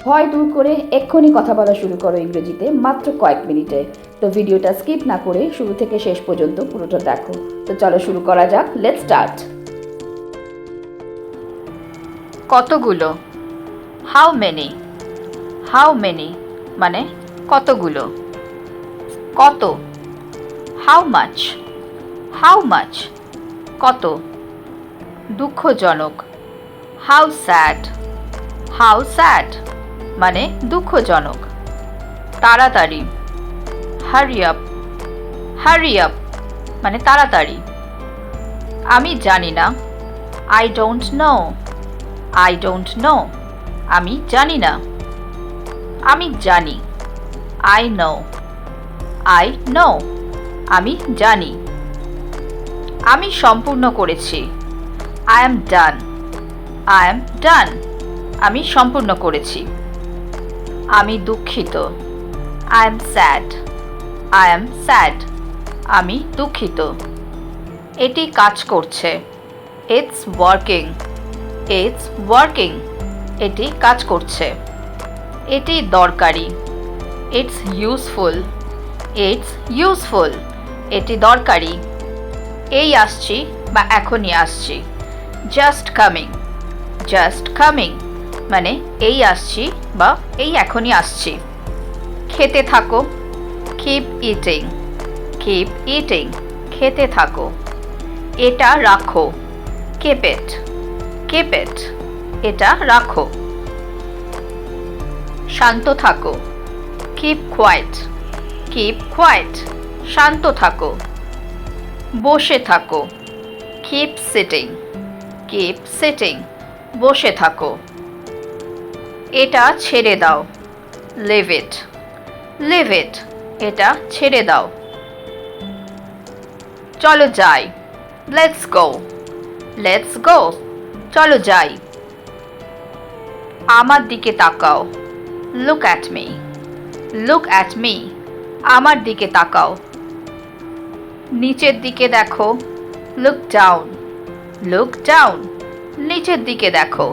ভয় দূর করে এক্ষুনি কথা বলা শুরু করো ইংরেজিতে মাত্র কয়েক মিনিটে। তো ভিডিওটা স্কিপ না করে শুরু থেকে শেষ পর্যন্ত পুরোটা দেখো। তো চলো শুরু করা যাক, লেটস স্টার্ট। কতগুলো, হাউ মেনি। হাউ মেনি মানে কতগুলো। কত, হাউ মাচ। হাউ মাচ কত। দুঃখজনক, হাউ স্যাড। হাউ স্যাড মানে দুঃখজনক। তাড়াতাড়ি, হারি আপ। হারি আপ মানে তাড়াতাড়ি। আমি জানি না, I don't know. I don't know আমি জানি না। আমি জানি, আই নো। আই নো আমি জানি। আমি সম্পূর্ণ করেছি, I am done. I am done আমি সম্পূর্ণ করেছি। আমি দুঃখিত, I am sad. I am sad আমি দুঃখিত। এটি কাজ করছে, ইটস ওয়ার্কিং। ইটস ওয়ার্কিং এটি কাজ করছে। এটি দরকারি, ইটস ইউজফুল। ইটস ইউজফুল এটি দরকারি। এই আসছি বা এখনই আসছি, জাস্ট কামিং। জাস্ট কামিং মানে এই আসছি বা এই এখনই আসছি। খেতে থাকো, কিপ ইটিং। কিপ ইটিং খেতে থাকো। এটা রাখো, কিপ ইট। কিপ ইট এটা রাখো। শান্ত থাকো, কিপ কোয়াইট। কিপ কোয়াইট শান্ত থাকো। বসে থাকো, কিপ সিটিং। কিপ সিটিং বসে থাকো। এটা ছেড়ে দাও, লিভ ইট। লিভ ইট এটা ছেড়ে দাও। চলো যাই, লেটস গো। লেটস গো চলো যাই। আমার দিকে তাকাও, look at me. Look at me আমার দিকে তাকাও। নিচের দিকে দেখো, লুক ডাউন। লুক ডাউন নিচের দিকে দেখো।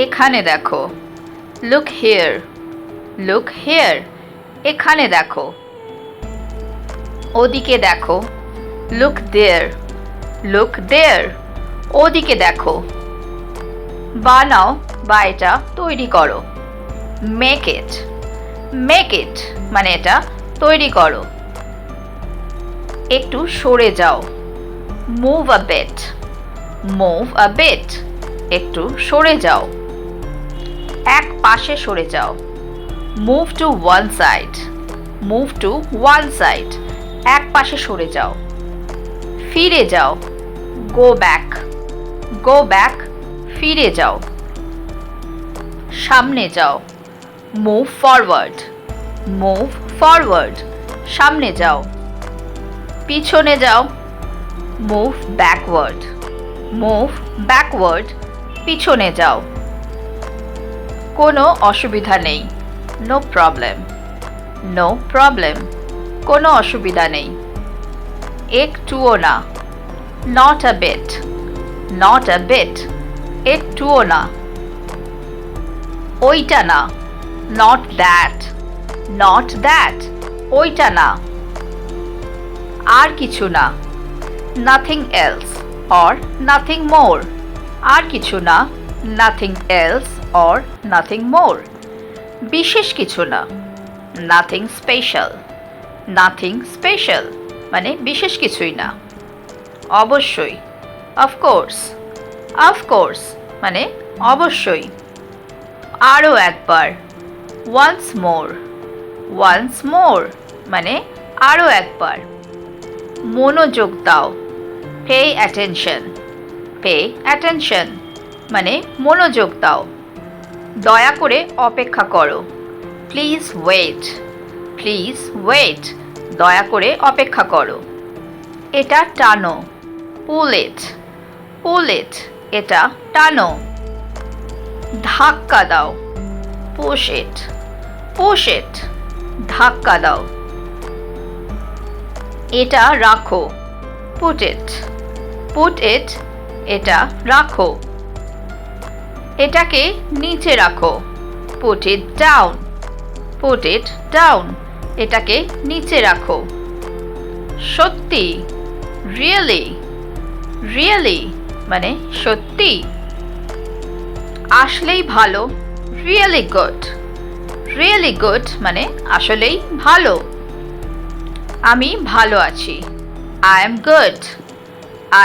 এখানে দেখো, লুক হিয়ার। লুক হিয়ার এখানে দেখো। ওদিকে দেখো, লুক দেয়ার। লুক দেয়ার ওদিকে দেখো। বানাও বা এটা তৈরি করো, মেক ইট। মেক ইট মানে এটা তৈরি করো। একটু সরে যাও, move a bit. Move a bit একটু সরে যাও। এক পাশে সরে যাও, move to one side. Move to one side এক পাশে সরে যাও। ফিরে যাও, গো ব্যাক। গো ব্যাক ফিরে যাও। সামনে যাও, মুভ ফরওয়ার্ড। মুভ ফরওয়ার্ড সামনে যাও। পিছনে যাও, মুভ ব্যাকওয়ার্ড। মুভ ব্যাকওয়ার্ড পিছনে যাও। কোনো অসুবিধা নেই, নো প্রবলেম। নো প্রবলেম কোনো অসুবিধা নেই। একটুও না, not a bit. Not a bit একটুও না। ওইটা না, নট দ্যাট। নট দ্যাট ওইটা না। আর কিছু না, nothing else or nothing more. আর কিছু না, nothing else or nothing more. বিশেষ কিছু না, নাথিং স্পেশাল। নাথিং স্পেশাল মানে বিশেষ কিছুই না। অবশ্যই, অফকোর্স। অফকোর্স মানে অবশ্যই। আরও একবার, ওয়ান্স মোর। ওয়ান্স মোর মানে আরও একবার। মনোযোগ দাও, পে অ্যাটেনশন। পে অ্যাটেনশন মানে মনোযোগ দাও। দয়া করে অপেক্ষা করো, প্লিজ ওয়েট। প্লিজ ওয়েট দয়া করে অপেক্ষা করো। এটা টানো, পুল ইট। পুল ইট এটা টানো। ধাক্কা দাও, পুশ ইট। পুশ ইট ধাক্কা দাও। এটা রাখো, পুট ইট। পুট ইট এটা রাখো। এটাকে নিচে রাখো, Put it down. Put it down. এটাকে নিচে রাখো। সত্যি, really. Really মানে সত্যি। আসলেই ভালো, really good. Really good মানে আসলেই ভালো। আমি ভালো আছি, I am good.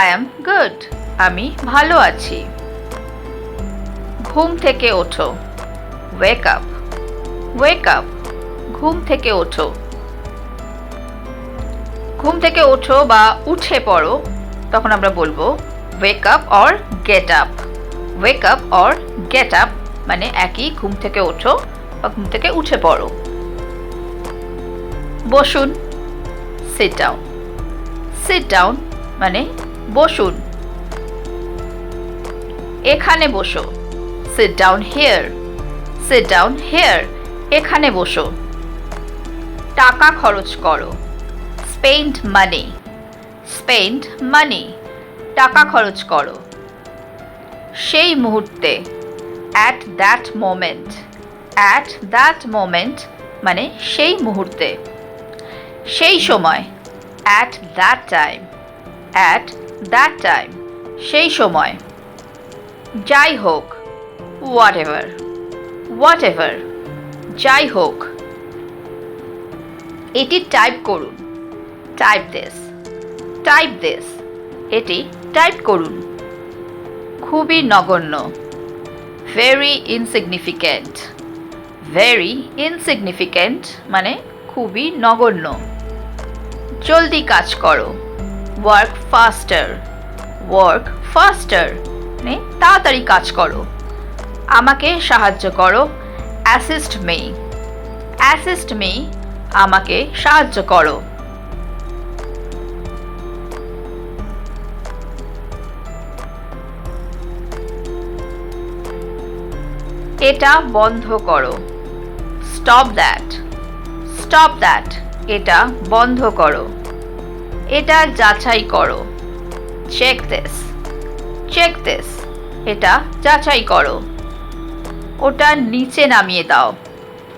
I am good. আমি ভালো আছি। ঘুম থেকে ওঠো, wake up. Wake up. ঘুম থেকে ওঠো। ঘুম থেকে ওঠো বা উঠে পড়ো, তখন আমরা বলবো wake up or get up. Wake up or get up মানে একই, ঘুম থেকে ওঠো বা ঘুম থেকে উঠে পড়ো। বসুন, sit down. Sit down মানে বসুন। এখানে বসো, sit down here. Sit down here. এখানে বসো। টাকা খরচ করো, spend money. Spend money. টাকা খরচ করো। সেই মুহূর্তে, at that moment. At that moment মানে সেই মুহূর্তে। সেই সময়, at that time. At that time সেই সময়। যাই হোক, whatever. Whatever যাই হোক। এটি টাইপ করুন, টাইপ দিস। টাইপ দিস এটি টাইপ করুন। খুবই নগণ্য, ভেরি ইনসিগনিফিক্যান্ট। ভেরি ইনসিগনিফিক্যান্ট মানে খুবই নগণ্য। জলদি কাজ করো, ওয়ার্ক ফাস্টার। ওয়ার্ক ফাস্টার মানে তাড়াতাড়ি কাজ করো। আমাকে সাহায্য করো, অ্যাসিস্ট মি। অ্যাসিস্ট মি আমাকে সাহায্য করো। এটা বন্ধ করো, স্টপ দ্যাট। স্টপ দ্যাট এটা বন্ধ করো। এটা যাচাই করো, চেক দিস। চেক দিস এটা যাচাই করো। ওটা নিচে নামিয়ে দাও,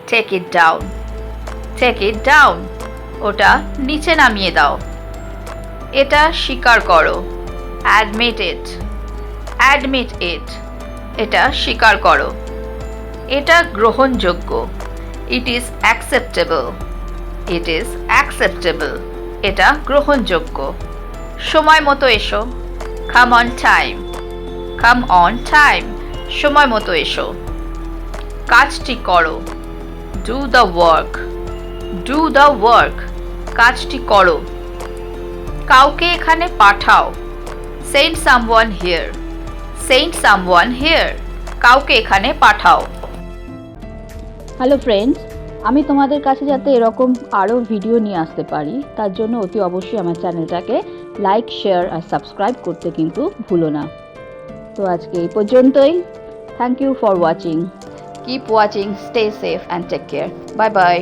take it down. Take it down ওটা নিচে নামিয়ে দাও। এটা স্বীকার করো, অ্যাডমিট ইট। অ্যাডমিট ইট এটা স্বীকার করো। এটা গ্রহণযোগ্য, it is acceptable. It is acceptable এটা গ্রহণযোগ্য। সময় মতো এসো, come on time. Come on time সময় মতো এসো। কাজটি করো, do the work. Do the work কাজটি করো। কাউকে এখানে পাঠাও, send someone here. Send someone here কাউকে এখানে পাঠাও। হ্যালো ফ্রেন্ডস, আমি তোমাদের কাছে যাতে এরকম আরও ভিডিও নিয়ে আসতে পারি, তার জন্য অতি অবশ্যই আমার চ্যানেলটাকে লাইক, শেয়ার আর সাবস্ক্রাইব করতে কিন্তু ভুলো না। তো আজকে এই পর্যন্তই। Thank you for watching. Keep watching, stay safe and take care. Bye by.